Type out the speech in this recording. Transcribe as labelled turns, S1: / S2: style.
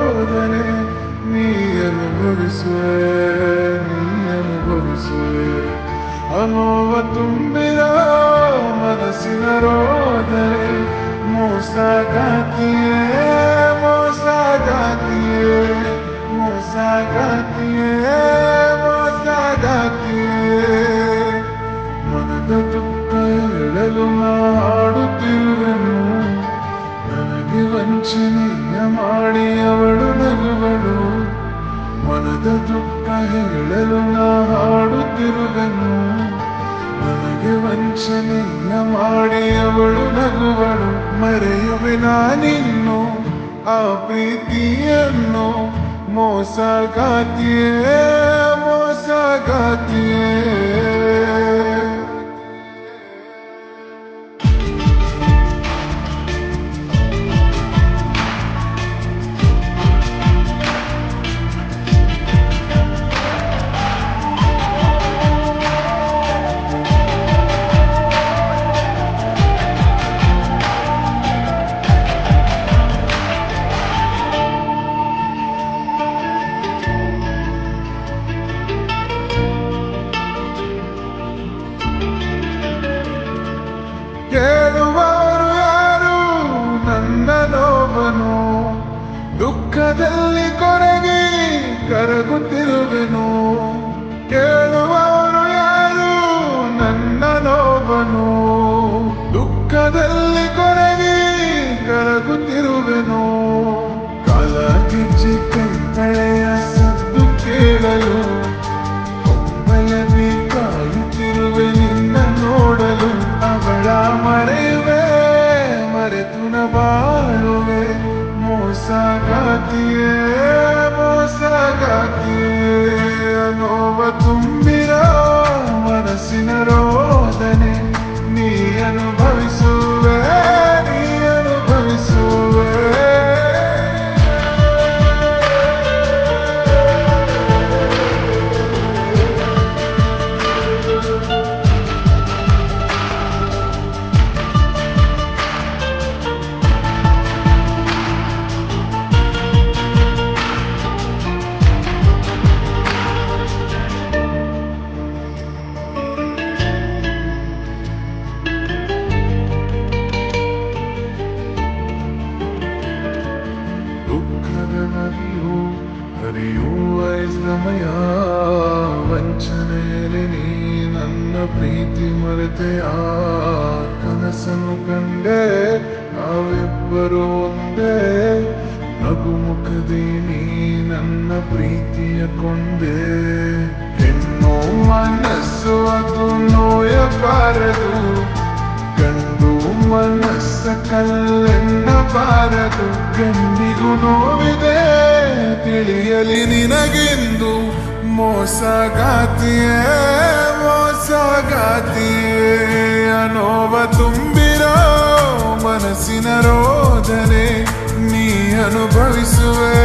S1: ರೋದನೆ ನೀ ಅನುಭವಿಸುವೆ, ನೀ ಅನುಭವಿಸುವೆ. ಅನೋವ ತುಂಬಿದ ಮನಸ್ಸಿನ ರೋದನೆ ಮೋಸಗಾತಿಯೇ, ಮೋಸಗಾತಿಯೇ, ಮೋಸಗಾತಿಯೇ, ಮೋಸಗಾತಿಯೇ. ಮನದ ದುಃಖ ಹೇಳಲು ಹಾಡುತ್ತಿರುವೆನು, ನನಗೆ ವಂಚನೆಯ ಮಾಡಿ ಅವಳು ನಗುವಳು. ಮನದ ದುಃಖ ಹೇಳಲು ಹಾಡುತ್ತಿರುವೆನು, ನನಗೆ ವಂಚನೆಯ ಮಾಡಿ ಅವಳು ನಗುವಳು. ಮರೆಯುವೆ ನಾನಿನ್ನು ಆ ಪ್ರೀತಿಯನ್ನು, ಮೋಸಗಾತಿಯೇ, ಮೋಸಗಾತಿಯೇ. ಕೇಳುವವರು ಯಾರು ನನ್ನ ನೋವನು, ದುಃಖದಲ್ಲಿ ಕೊರಗಿ ಕರಗುತ್ತಿರುವೆನು. ಕೇಳುವವರು ಯಾರು ನನ್ನ ನೋವನು, ದುಃಖದಲ್ಲಿ ಕೊರಗಿ ಕರಗುತ್ತಿರುವೆನು. ಕಾಲ ಗೆಜ್ಜೆ ಕೈತಳೆಯ ಸದ್ದು ಕೇಳಲು ಒಮ್ಮೆಲೆ ಕಾಯುತ್ತಿರುವೆ ನಿನ್ನ ನೋಡಲು. ಅವಳ ಮರೆಯುವೆ, ಮರೆತು ನ ಬಾಳುವೆ. ಮೋಸಗಾತಿಯೇ, ಮೋಸಗಾತಿಯೇ. ನೋವ ತುಂಬಿರೋ ಮನಸ್ಸಿನ ರೋದನೆ ನೀ ಅನುಭವಿಸುವೆ, ನೀ ಅನುಭವಿಸುವೆ. ದುಃಖದ ನದಿಯು ಹರಿಯುವ ಸಮಯ, ವಂಚನೆಯಲ್ಲಿ ನೀ ನನ್ನ ಪ್ರೀತಿ ಮರೆತೆಯ. ಕನಸನ್ನು ಕಂಡೆ ನಾವಿಬ್ಬರು ಒಂದೇ, ನಗುಮುಖದಿ ನೀ ನನ್ನ ಪ್ರೀತಿಯ ಕೊಂದೆ. ಹೆಣ್ಣು ಮನಸ್ಸು ಅದು ನೋಯಬಾರದು, ಗಂಡು ಮನಸ್ಸ ಕಲ್ಲೆನ್ನಬಾರದು. ಗಂಡಿಗೂ ನೋವಿದೆ ತಿಳಿಯಲಿ ನಿನಗೆಂದು. ಮೋಸಗಾತಿಯೇ, ಮೋಸಗಾತಿಯೇ. ಅನೋವ ತುಂಬಿರೋ ಮನಸ್ಸಿನ ರೋದನೆ ನೀ ಅನುಭವಿಸುವೆ,